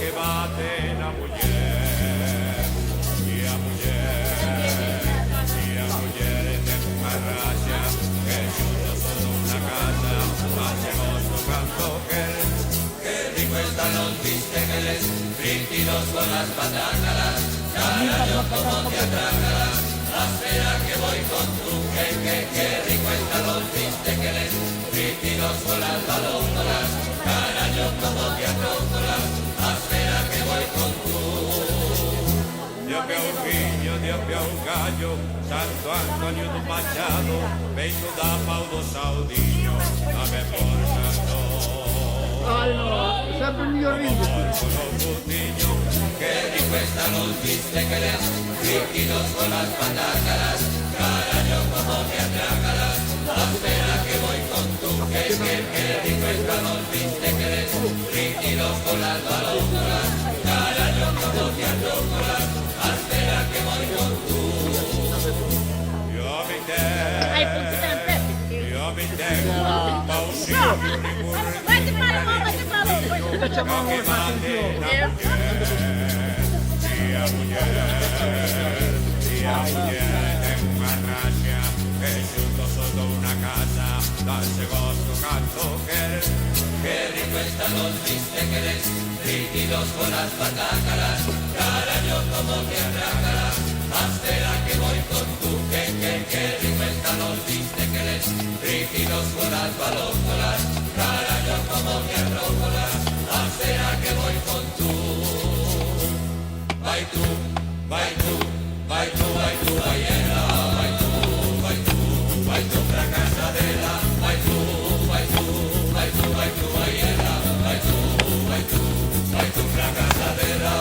que bate na muller. E a muller ten unha raxa que xuntos son unha casa, facemos o canto que rico están los bistequeles, frígidos con las patácalas, carayo como te atrácalas, espera que voy con tu que rico están los bistequeles, frígidos con las balóndolas, carayo como te atrácalas, espera que voy con tu. Dio pia un figlio, dio pia un gallo, Santo Antonio do Machado, vengo da pau do Saudiño, a me portando. Ay, no, sempre il mio ritmo. Que rico están los bistequeles, frígidos con las patácalas, carayo como te atrácalas, espera que voy con tu que rico están los bistequeles, frígidos con las balóndolas, carayo como te atrácalas, espera que voy con tu. Yo mi tengo un pausino, Vai-te para lá, vai-te para lá. Esta chamamos a atención. E a muller ten unha raxa que xuntos son dunha casa, danse gosto canto que rico están los bistequeles, frígidos con las patácalas, carayo como te atrácalas, espera que voy con tu que rico están los bistequeles, frígidos con las balóndolas, carayo como te atrácalas, espera que voy con tu. Vai tu, vai tu, vai tu, vai tu, vai ela, vai tu, vai tu, vai tu pra casa dela, vai tu, vai tu, vai tu, vai tu, vai ela, vai tu, vai tu, vai tu pra casa dela.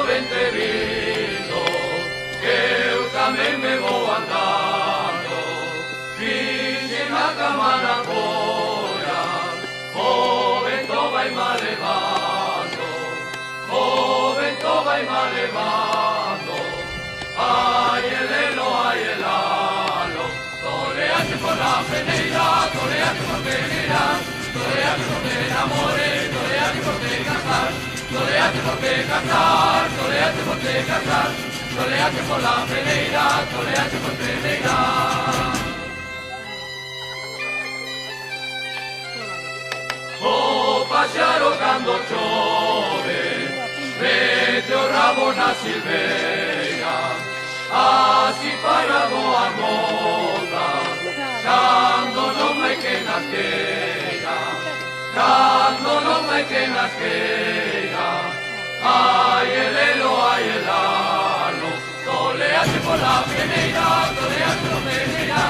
Vente vindo, que eu tamén me vou andando, fixen a cama na colla, o vento vai má levando, o vento vai má levando, ai eleno, ai elano, toleaxe por la peneira, toleaxe por peneira, toleaxe por enamore, toleaxe por te casar, toleaxe por te casar, toleaxe por te casar, toleaxe por la peneira, toleaxe por peneira. O paxaro cando chove, mete o rabo na silveira, así fai a boa moza, cando non hai que nasqueira, cando non hai que nasqueira, ai elelo, ai elano, toleaxe por la peneira, toleaxe por peneira,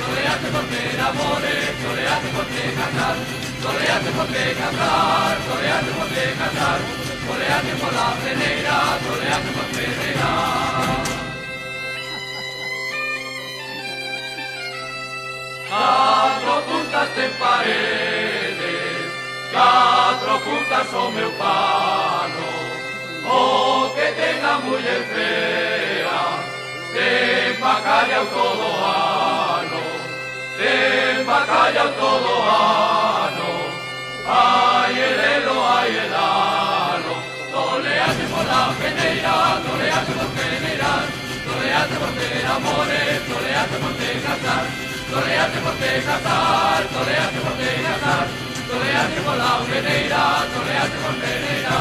toleaxe por te enamore, toleaxe por te casar, toleaxe por te casar, toleaxe por te casar, toleaxe por la peneira, toleaxe por peneira. Catro puntas ten paredes, catro puntas o meu pano, o que ten a muller fea, ten bacalhau todo ano, ten bacalhau todo ano, ai elelo, ai elano, toleaxe por la peneira, toleaxe por peneira, toleaxe por te enamore, toleaxe por te casar, toleaxe por te casar, toleaxe por te casar, toleaxe por la peneira, toleaxe por peneira.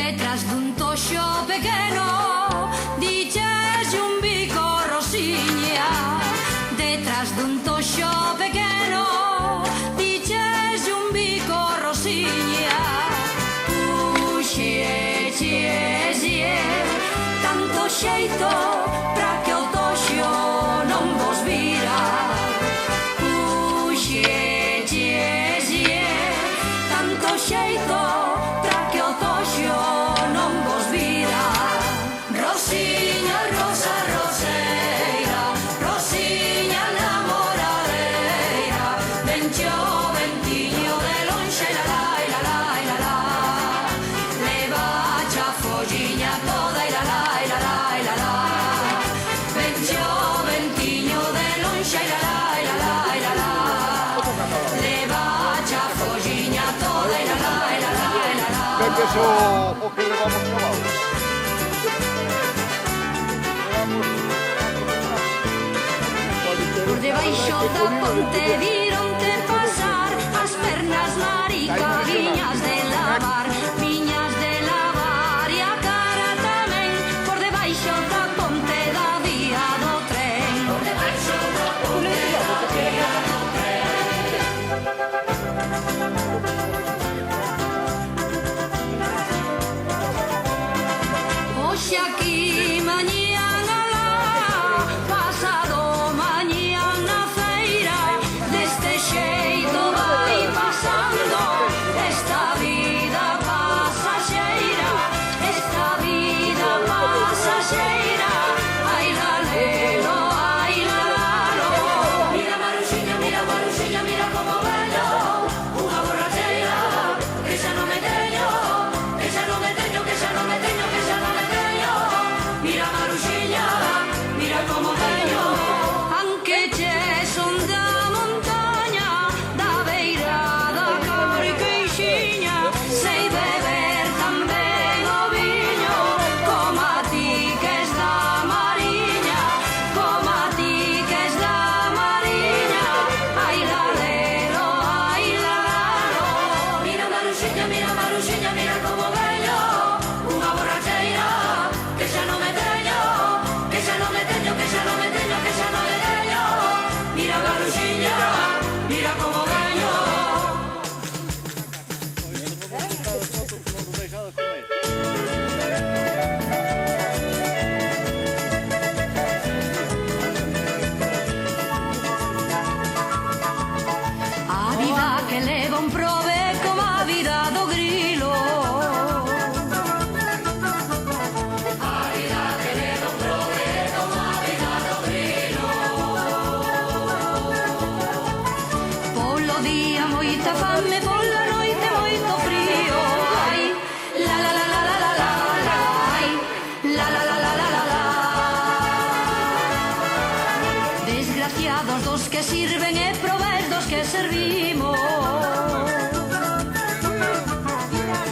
Detrás dun toxo pequeno diches un bico rosiña. Detrás dun toxo pequeno diches un bico rosiña. Puxeches tanto xeito pra que o toxo non vos vira. Puxeches tanto xeito pra que o toxo non vos vira. Rosiña, rosa, roseira, rosiña namoradeira, venche o ventiño de lonxe, la la, la la, la la. Levache a folliña toda, la la, la la, la la. Venche o ventiño de lonxe, la la, la la, la la. Levache a folliña toda, la la, la la, la la. Que eso o que levamos clavado. Por debaixo da ponte vironte pasar as pernas marica, viñas de lavar, viñas de lavar e a cara tamén. Por debaixo da ponte da vía do tren. Por debaixo da ponte da vía do tren. Hoxe aquí mañán alá, pasado mañán na feira, deste xeito vai pasando esta vida pasaxeira, esta vida pasaxeira. Ai lalelo, ai lalalo. Mira Maruxiña, mira como vello, unha borracheira, que xa non me teño, que xa non me teño, que xa non me teño, que xa non me teño. Mira Maruxiña, mira como vello, aunque che son da montaña, da beira da Carqueixiña, sei beber tamén o viño, como a ti que es da Mariña, como a ti que es da Mariña. Ai lalelo, ai lalalo. Mira Maruxiña, mira como vello, unha borracheira, que xa non me teño, que xa non me teño, que xa non me teño, que xa non me teño. Mira Maruxiña, mira como vello. A vida que leva un prove como a vida do grilo. A vida que leva un prove como a vida do grilo. Polo día moita fame, pola noite moito frío. Ai, la la la la la la la la, ai, la la la la la la la. Desgraciados dos que sirven e probes dos que servimos.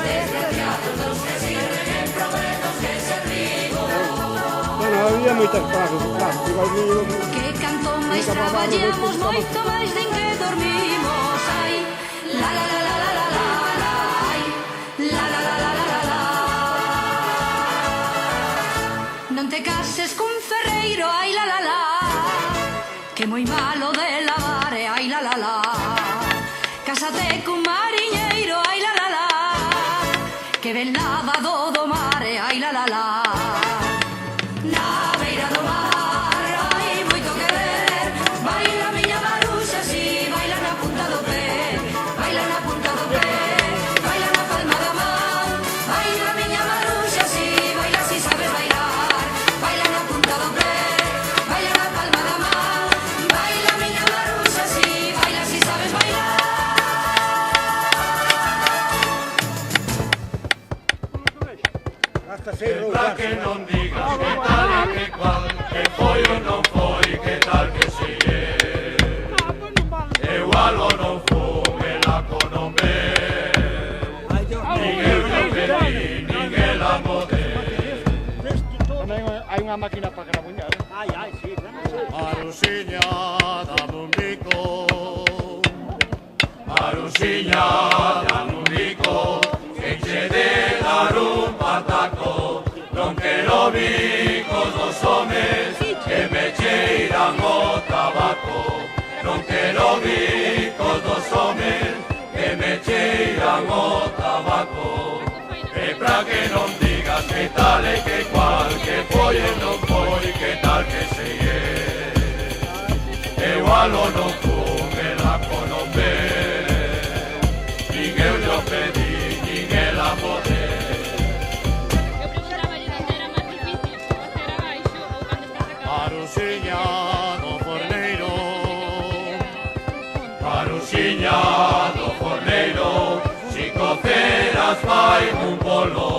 Desgraciados dos que sirven e probes dos que servimos. Bueno, había moitas cosas, claro, igual Que canto máis traballamos, moito máis den que dormimos. Ai, la la la la la la la la, ai, la la la la la la la. Non te cases cun ferreiro, ai la la la, que moi malo de lavar, ai la la la. Cásate cun mariñeiro, ai la la la, que ben lavado do mar, ai la la la. Na beira do mar hai moito que ver, baila miña Maruxa, si, baila na punta do pé, baila na punta do pé, baila na palma da man. Baila miña Maruxa, si, baila si sabes bailar, baila na punta do pé, baila na palma da man. Baila miña Maruxa, si, baila si sabes bailar. hasta 6 Pra roupas. que non digas que tal e que cual, que foi ou non foi, que tal que si é. Eu algo non fume, la con non ve. Nin eu non bebí, nin ela modé. Tamén hai unha máquina para grabuñar. Ai, sí, Maruxiña, dame un bico. Maruxiña, dame un bico, que che de dar un foi, e pra que non digas que tal e que cual, que foi e non foi, que tal que se igual o non fun, el aco non ve, nin eu yo pedí, nin ela poder. Eu preguntaba onde era máis difícil, facer abaixo ou cando estás a cabo. Marusiña do forneiro, Marusiña do forneiro, si coceras fai un bolo,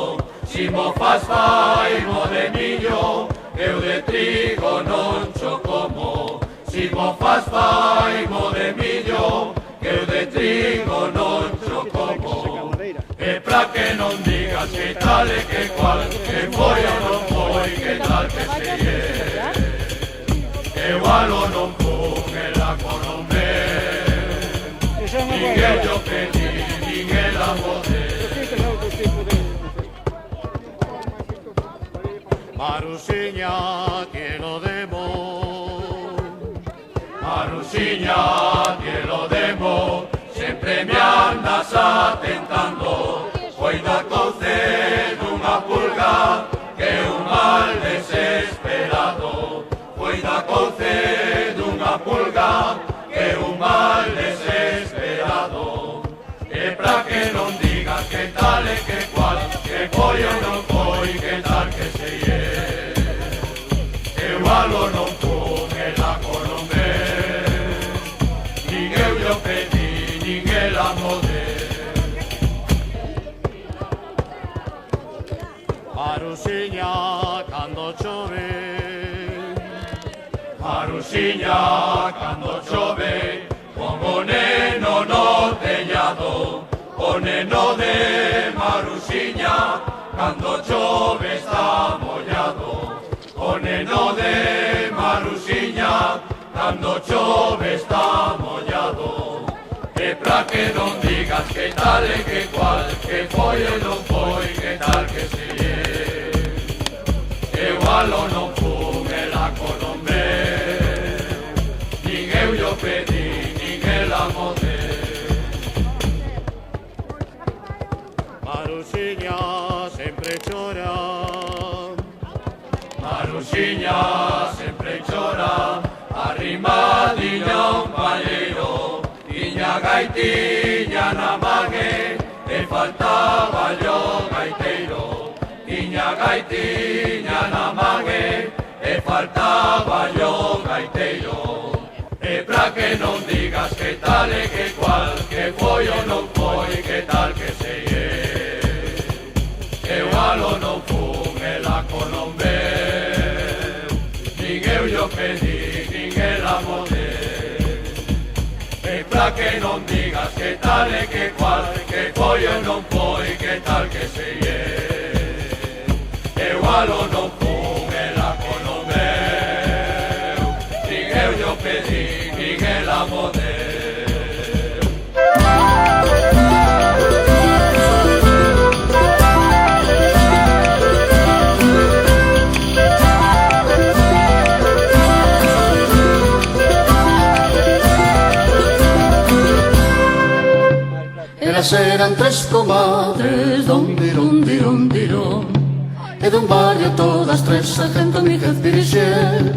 si mo fas fai mo de millo, eu de trigo non cho como. Si mo fas fai mo de millo, eu de trigo non cho como. E pra que non digas que tal e que cual, que foi ou non foi, que tal que se igual o non fun, el aco non ve, Esa é unha nin boa eu idea. yo pedí, nin ela poder. Este é outro tipo de... Marusiña que lo demo, Marusiña, que lo demo, sempre me andas atentando, poida cocer unha pulga, que é un mal desesperado, poida cocer unha pulga, que é un mal desesperado, e pra que non digas que tal e que cual, que foi ou non foi, que tal que se igual o non fun, el aco non ve, nin eu yo pedí, nin ela poder. Marusiña cando chove, Marusiña, cando chove, pon o neno no tellado, o neno de Marusiña, cando chove está mollado, o neno de Marusiña, cando chove está mollado. E pra que non digas que tal e que cual, que foi e non foi, que tal que se igual o non fun, el aco non ve, nin eu yo pedí, nin ela poder. Marusiña sempre chora, Marusiña sempre chora, arrimadiña un palleiro, tiña gaitiña na mague, e faltaba yo gaiteiro. Tiña gaitiña na mague, e faltaba yo gaiteiro. E pra que non digas que tal e que cual, que foi ou non foi, que tal que se igual o non fun, el aco non ve, nin eu yo pedí, nin ela poder. E pra que non digas que tal e que cual, que foi ou non foi, que tal que se igual o non fun, el aco non veu, nin eu yo pedí, nin ela poder. Elas eran tres comadres, don dirón, dirón, dirón. E dun barrio todas tres, sargento Míguez Virixer.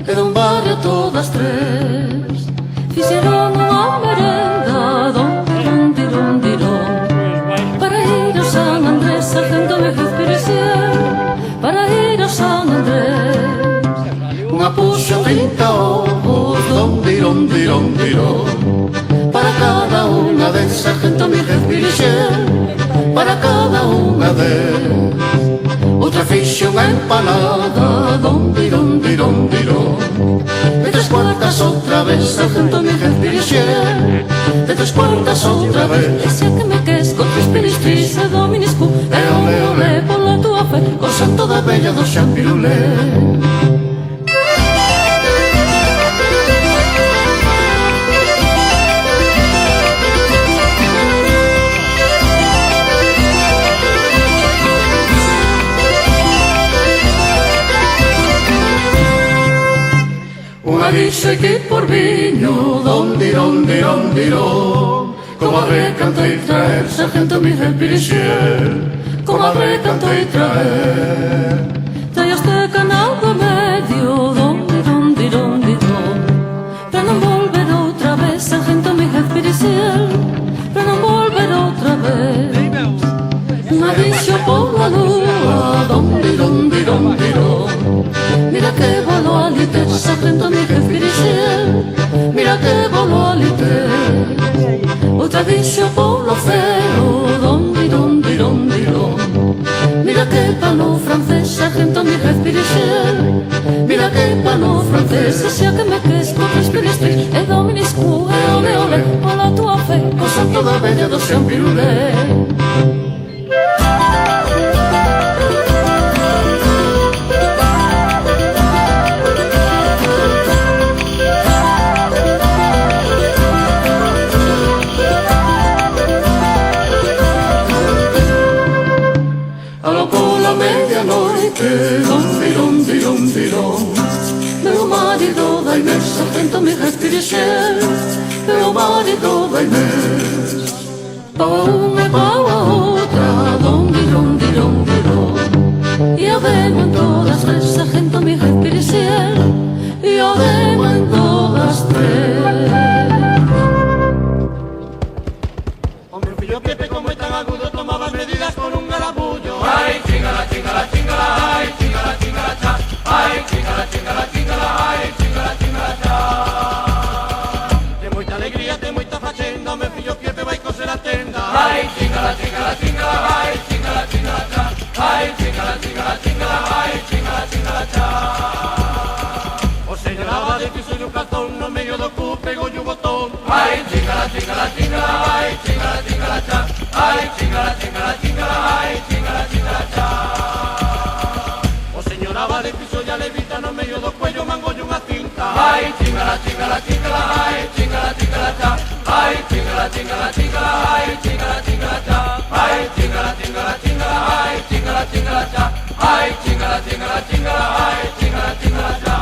E dun barrio todas tres fixeron unha merenda, don dirón, dirón, dirón. Para ir ao San Andrés, sargento Míguez Virixer. Para ir ao San Andrés. Unha puxa 30 ovos, don dirón, dirón, dirón. Para cada unha de sargento Míguez Virixer, para cada unha de. Outra fixe unha empanada, don dirón, dirón, dirón. De tres cuartas outra vez, sargento Míguez Virixer. De tres cuartas outra vez. E xa que me ques con tres piristris e do miniscu, e ole, ole, pola tua fe, con santo da bella do Xampirulé. Unha dixe que por viño, don dirón, dirón, dirón. Comadre, canta y traer, sargento Miguel Piricier. Comadre, canta y traer. Trae este canal do medio, donde, para non volver outra vez, sargento Miguel Piricier, para non volver outra vez. Mauricio pola lúa, donde, mira que volou a liter, sargento Miguel Piricier, mira que volou a liter. Outra vicio polo ceo, donde, mira que pano francés, sargento Miguel Piricier, mira que pano francés, e xa que me queres con respiriste, e dominiscu, e ole ole, pola tua fe, co santo da bella do San Pirulé. Meu marido da Inés, sargento Miguel Piricier, meu marido da Inés. Pau a unha e pau a outra, e o demo en todas tres, sargento Miguel Piricier, e o demo en todas tres. Hombre, fillo Pepe, como é tan agudo, tomaba medidas con un garabullo. Ay, chingala, chingala, chingala, ay, chingala, chingala, cha. Ay, chingala, chingala, chingala, ay, chingala, chingala, cha. De moita alegría, de moita facenda, me fillo Pepe vai coser a tenda. Ay, chingala, chingala, chingala, ay, chingala, chingala, cha. Ay, chingala, chingala, chingala, ay, chingala, chingala, cha. O señalaba de que soy un calzón, no medio do cu, pego yo botón. Ay, chingala, chingala, chingala, ay, chingala, chingala, cha. Ay, chingala, chingala, chingala, ay, chingala, chingala, cha. O señoraba de piso ya levita, no medio do cuello, mango yo unha cinta. Ay, chingala, chingala, chingala, ay, chingala, chingala, cha. Ay, chingala, chingala, chingala, ay, chingala, chingala, cha. Ay, chingala, chingala, chingala, ay, chingala, chingala, cha. Ay, chingala, chingala, chingala, ay, chingala, chingala, cha.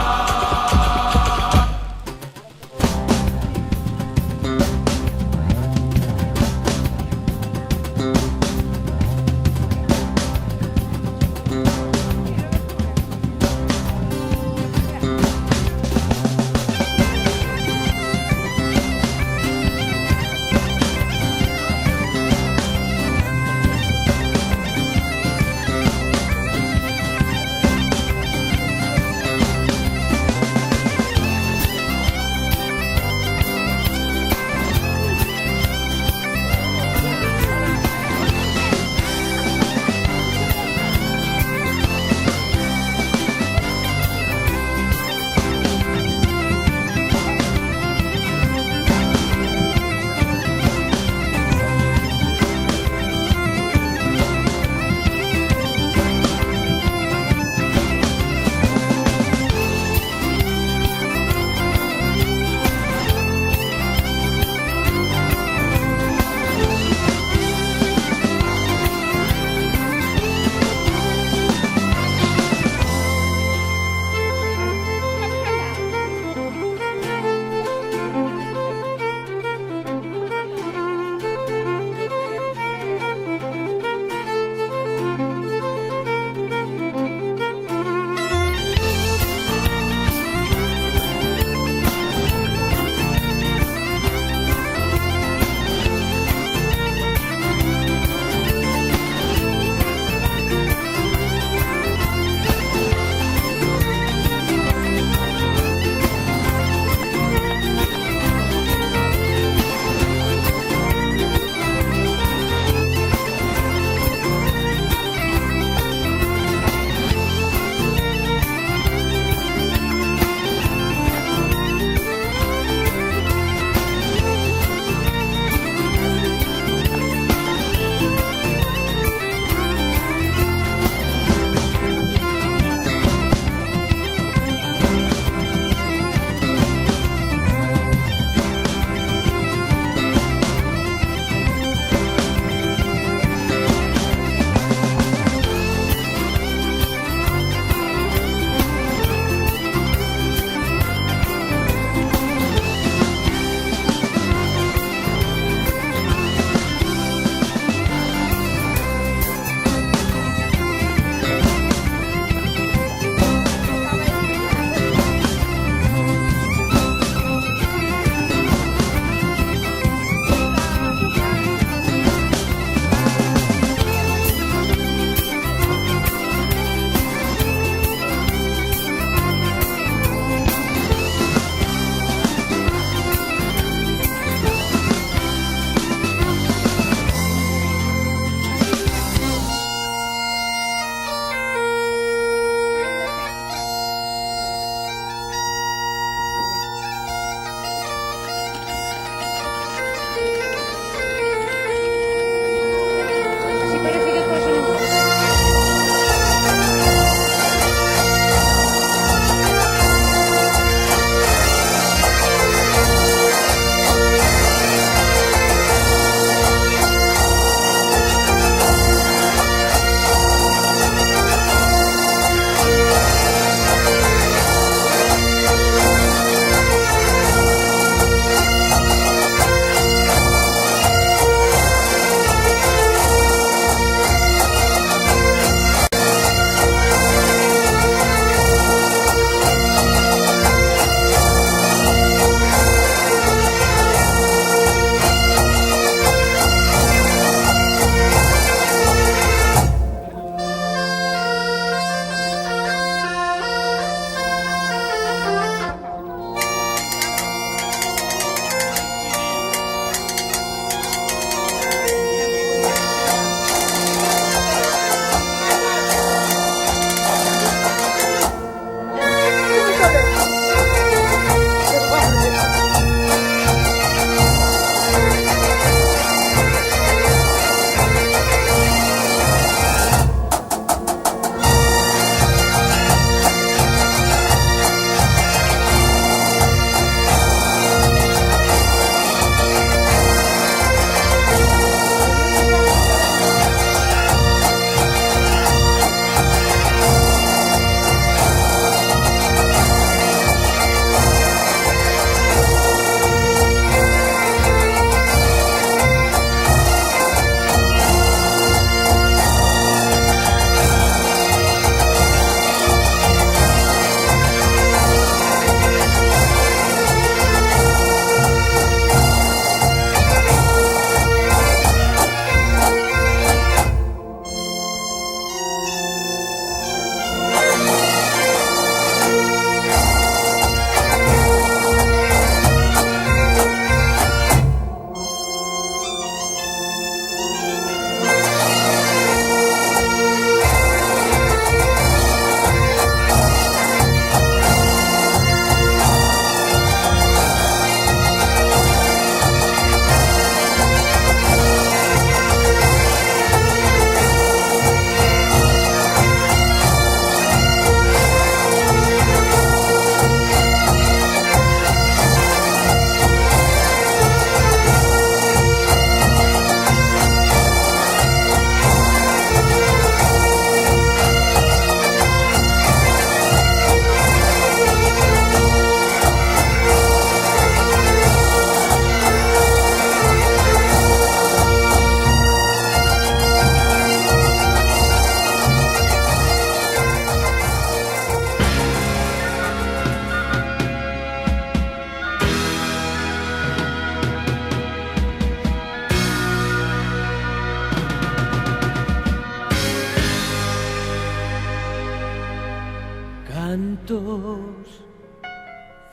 moitos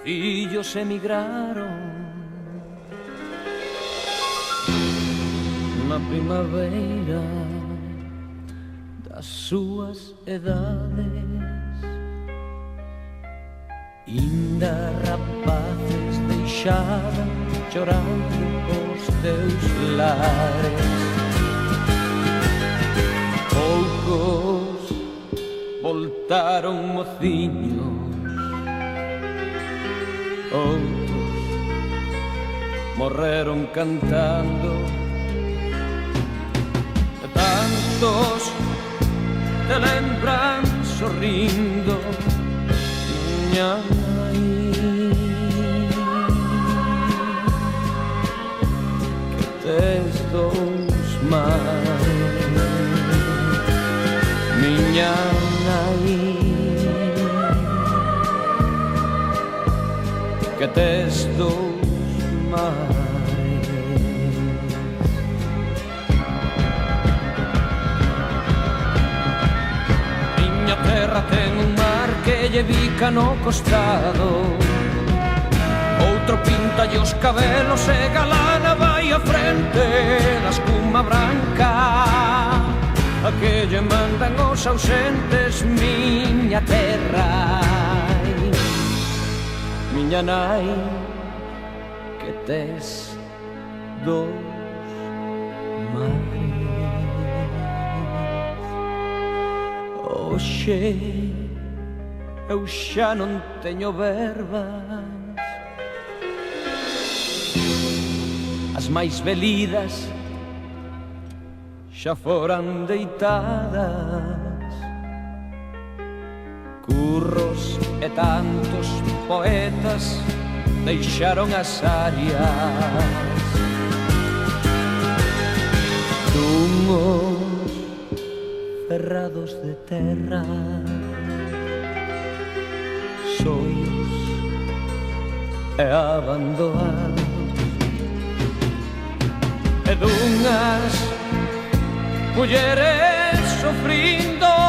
fillos emigraron na primavera das súas edades, inda rapaces deixaban chorando os teus lares. Poucos voltaron mociños, outros morreron cantando. E tantos te lembran sorrindo, miña nai, que tes dous mares, miña nai, que tes dous mares. Miña terra ten un mar que lle bica no costado, outro pinta os cabelos e galana vai a frente da espuma branca, a que lle mandan os ausentes. Miña terra, miña nai, que tes dous mares. Oxe, eu xa non teño verbas, as máis velidas xa foran deitadas, curros e tantos poetas deixaron as áreas dunhos ferrados de terra, soios e abandonados, e dunhas mulleres sofrindo